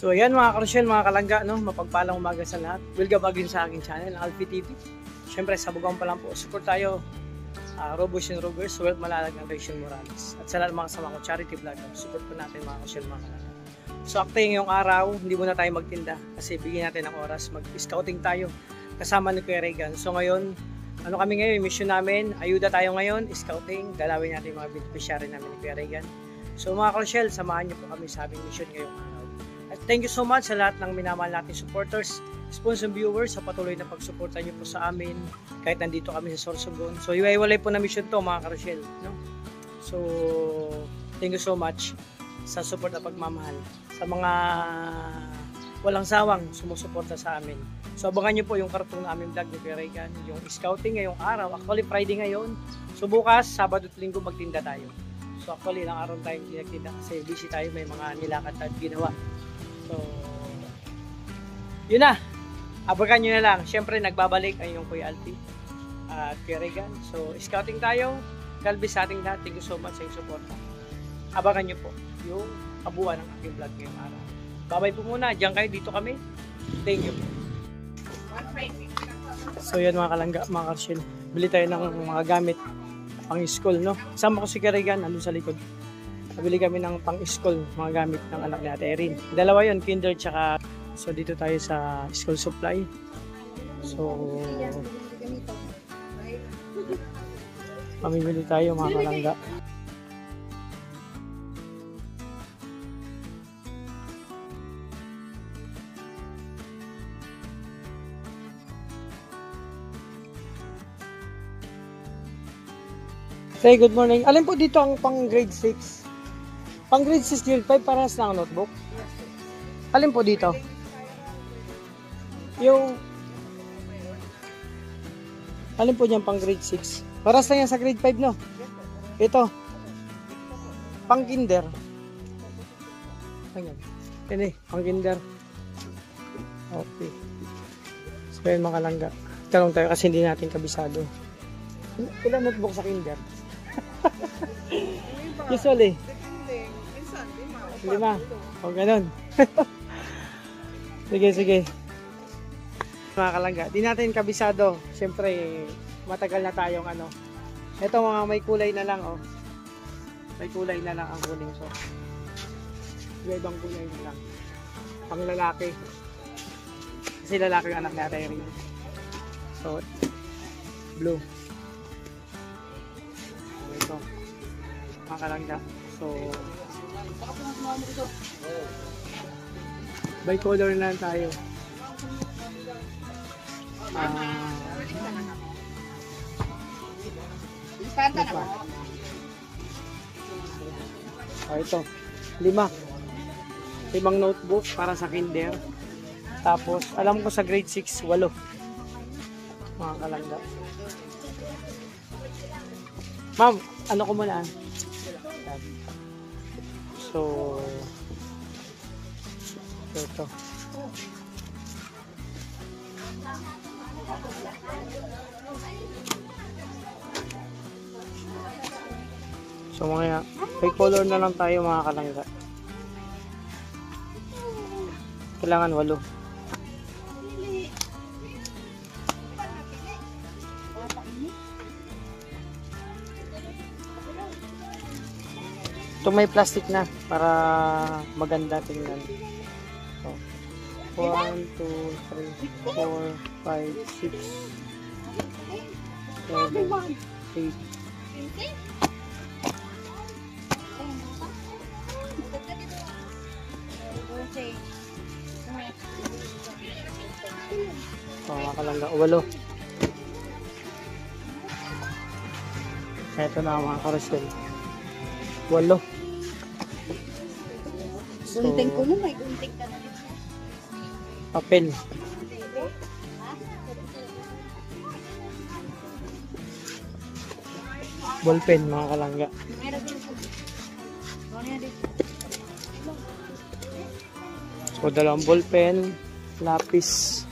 So ayan mga karosyel, mga kalangga, no? Mapagpalang umaga sa lahat. Welcome again sa aking channel, Alfie TV. Siyempre, sa bugang pa lang po, support tayo. Robos and Rovers, World Malalag ng Rachel Morales. At sa lahat ng mga kasama ko, charity vlogger, support po natin mga karosyel, mga kalangga. So acting ngayong araw, hindi muna tayo magtinda kasi bigyan natin ng oras, mag-scouting tayo kasama ni Kuya Regan. So ngayon, ano kami ngayon, mission namin, ayuda tayo ngayon, scouting, dalawin natin yung mga beneficiary namin ni Kuya Regan. So mga karosyel, samahan niyo po kami sa aming mission ngayong araw. At thank you so much sa lahat ng minamahal nating supporters, sponsor viewers, sa patuloy na pagsuporta niyo po sa amin kahit nandito kami sa Sorsogon. So iwalay po na mission to mga karosyel, no? So thank you so much sa support at pagmamahal sa mga walang sawang sumusuporta sa amin. So abangan nyo po yung kartong na aming vlog ni Kuya Regan, yung scouting ngayong araw. Actually Friday ngayon. So bukas, Sabado at Linggo magtinda tayo. So actually ilang araw tayong tinagtinda kasi busy tayo, may mga nilakad at ginawa. So yun na, abangan nyo na lang. Siyempre nagbabalik ay yung Kuya Alfie at Kuya Regan. So scouting tayo, kalbi sa ating lahat. Thank you so much sa inyong support. Abangan nyo po yung kabuuan ng aking vlog ngayong araw. Babay po muna, diyan kayo, dito kami. Thank you. So yan mga kalangga, mga karosyel, bili tayo ng mga gamit pang school, no? Kasama ko si Kuya Regan, nandun sa likod. Bili kami ng pang school, mga gamit ng anak ni Ate Erin. Dalawa yun, kinder tsaka. So dito tayo sa school supply. So mamimili tayo mga kalangga. Hey, good morning. Alin po dito ang pang grade 6? Pang grade 6, grade 5, parehas na ang notebook? Alin po dito? Yung... Alin po dyan pang grade 6? Parehas na yan sa grade 5, no? Ito. Pang kinder. Ayan. Yan pang kinder. Okay. So yun mga kalangga. Talong tayo kasi hindi natin kabisado. Ilan notebook sa kinder? Usually 5 o ganun. Sige mga kalangga, di natin kabisado. Siyempre matagal na tayong ano, ito mga may kulay na lang, oh. May kulay na lang ang kuning, so ibang kulay na lang pang lalaki kasi lalaki yung anak ni Ate Erin. So blue, ito mga kalangga. So by color na lang tayo. Ito 5 notebook para sa kinder. Tapos alam ko sa grade 6 8 mga kalangga. Ma'am, ano ko muna? So ito. So mga may color na lang tayo mga kalangga. Kailangan 8. Ito may plastic na para maganda tingnan. So, 1, 2, 3, 4, 5, 6, 7, 8. Mga kalangga, 8. Ito na mga karosyel, 8. Gunting ko mo, may gunting ka na rin. Papel. Ballpen mga kalangga. So 2 ballpen, lapis.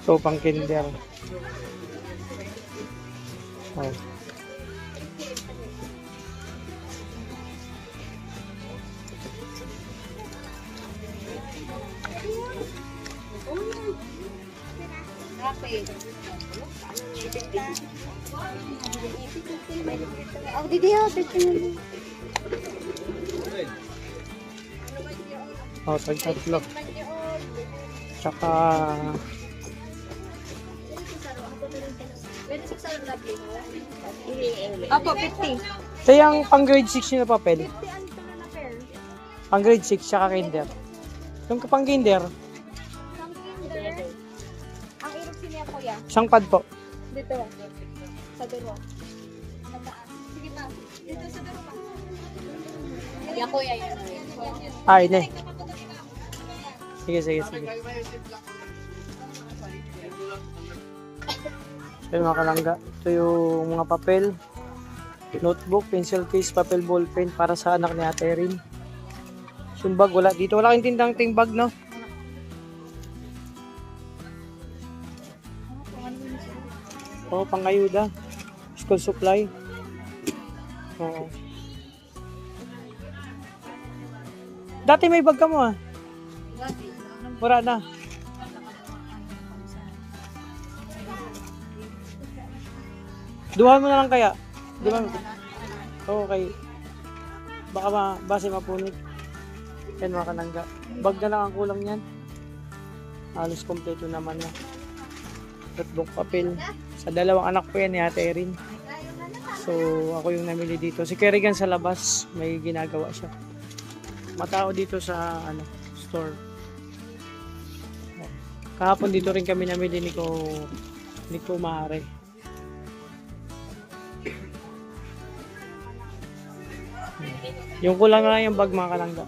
So pang kinder. Oh. Rapid. Oh, didi ha, pwede. Oh, tatlo. Tsaka, Opo, 50. ito yung pang grade 6 yun na papel. Pang grade 6, tsaka kinder. Yung pang kinder, Ang irog siniya kuya. isang pad po. Dito. Sa dulo. Sige pa. Dito sa dulo pa. Yan kuya yan. Ah, ini. Sige. Ito yung mga kalangga. Ito yung mga papel. Notebook, pencil case, papel ballpen para sa anak ni Ate Erin. Yung bag, wala dito. Wala kang tindang ting bag, no? Oo, pangayuda. School supply. Oo. Dati may bag ka mo, ah. Wala na. Duhan mo na lang kaya. Di ba? Okay. Baka base mapunit. Yan mga kalangga. Bag na lang ang kulang yan. Halos kompleto naman na. Notebook, papel. Sa dalawang anak ko yan ni Ate Erin. So, ako yung namili dito. Si Kerrigan sa labas, may ginagawa siya. Matao dito sa store. Kahapon dito rin kami namili ni Kumare. Yung kulang na lang yung bag mga kalangga.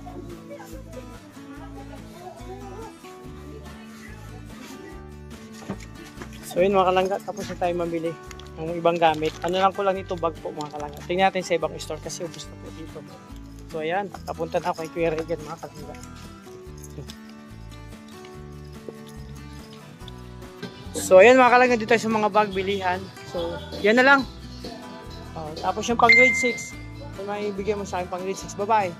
So yun mga kalangga, tapos na tayo mamili ng ibang gamit. Ano lang kulang ito bag po mga kalangga. Tingnan natin sa ibang store kasi ubos na po dito. So ayan, papunta na ako kay Kuya Regan mga kalangga. So ayan mga kalangga, dito tayo sa mga bag bilihan. So yan na lang. Tapos yung pang grade 6. Kung may bigay mo sa akin pang grade 6 babae.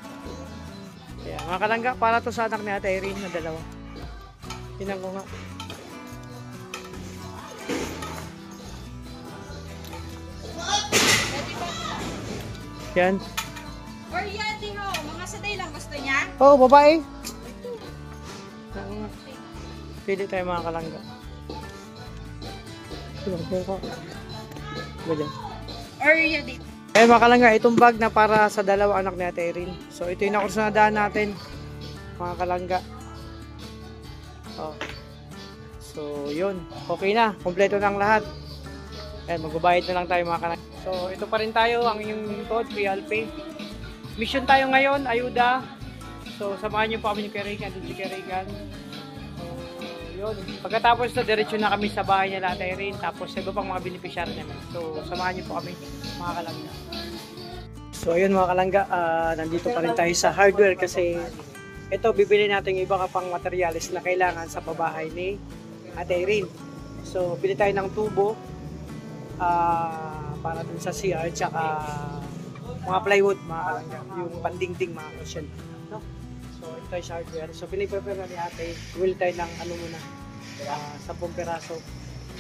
Kaya mga kalangga, para to sa anak ni Ate Erin na dalawa. Tinan ko nga. Yan. Or yan, ho. Mga saday lang gusto niya. Oo, babae. Pili tayo mga kalangga. Sino ko? Ganyan. Or yan dito. Eh mga kalangga, itong bag na para sa dalawa anak ni Ate Erin. So ito yung nakursunadaan natin mga kalangga. Oh. So yun, okay na, kompleto na ang lahat. Eh magbabayad na lang tayo mga kalangga. So ito pa rin tayo, ang inyong code, Kuya Alpe. Mission tayo ngayon, ayuda. So samahan niyo po kami ni Kerrigan, si Kerrigan. So yun, pagkatapos na diretso na kami sa bahay niya Ate Erin. Tapos sa iba pang mga beneficiary namin. So samahan niyo po kami mga kalangga. So ayun mga kalangga, nandito pa rin tayo sa hardware kasi ito bibili natin yung iba ka pang materials na kailangan sa pabahay ni Ate Erin. So bili tayo ng tubo para dun sa CR tsaka mga plywood mga kalangga, yung pandingding mga cushion, no? So ito tayo sa hardware. So piniprepare na ni Ate, bili tayo ng ano muna, 10 peraso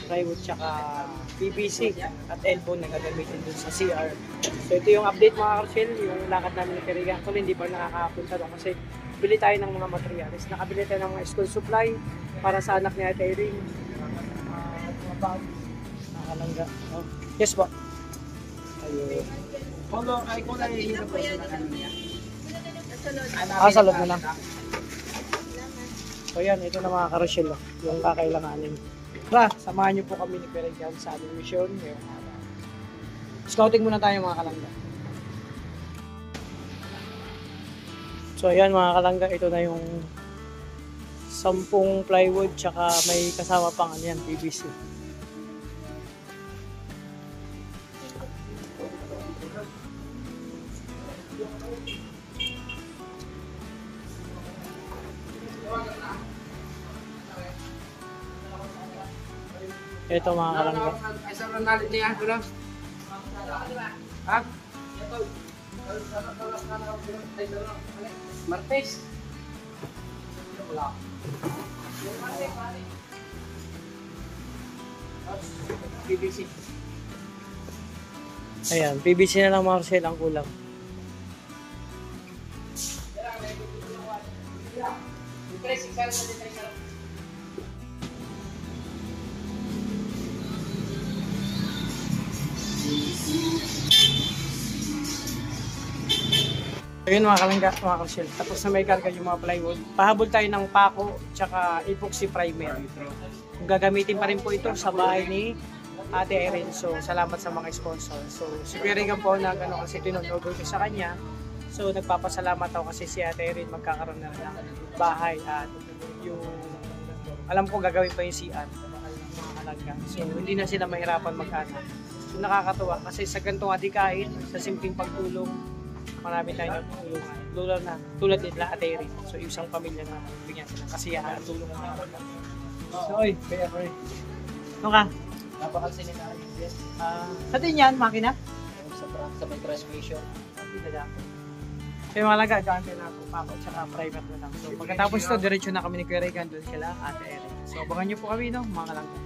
plywood tsaka PVC at elbow na gagamitin dun sa CR. So ito yung update mga Carcel, yung lakad namin ni Kerrigan. Kung hindi pa nakakapunta doon kasi bili tayo ng mga materials. Nakabili tayo ng mga school supply para sa anak ni Ate Erin. Mga bag, nakalangga. Oh. Yes po. Ayun. Ay ko lang yung hirap po sa niya. Sa loob na lang. So yan, ito na mga Carcel, yung kakailanganin. Tara, samahan niyo po kami ni Kerrigan sa aming mission ngayong araw. Scouting muna tayo mga kalangga. So ayan mga kalangga, ito na yung 10 plywood tsaka may kasama pang ano yan, PVC. Ito mga kalangga. Isang nalit niya, bro. Ha? Martes. PVC. Ayan, PVC na lang Marcel ang kulang. Ayun mga kalangga, mga Marcel. Tapos na may karga yung mga plywood. Pahabol tayo ng pako tsaka epoxy primer. Kung gagamitin pa rin po ito sa bahay ni Ate Erin. So, salamat sa mga sponsor. So, si Kuya Regan po kasi tinunogol ko sa kanya. So, nagpapasalamat ako kasi si Ate Erin magkakaroon na ng bahay at yung alam ko gagawin pa yung CR mga kalangga. So, hindi na sila mahirapan mag-anak. So, nakakatuwa kasi sa ganitong adikain, sa simpleng pagtulong, marami tayong tulungan. Tulad nila Ate Erin. So, isang pamilya na bigyan sila kasiyahan at tulong. So, oy, Kuya Erin. Ano ka? Napakansinin na rin yes. Sa din yan, makina? Sa may transmission. Hindi na dako. So yung mga laga, gagawin na ako pa ako, tsaka private na lang. So pagkatapos ito, diretso na kami ni Kuya Regan doon kila Ate Erin. So abangan nyo po kami, no, mga kalangga.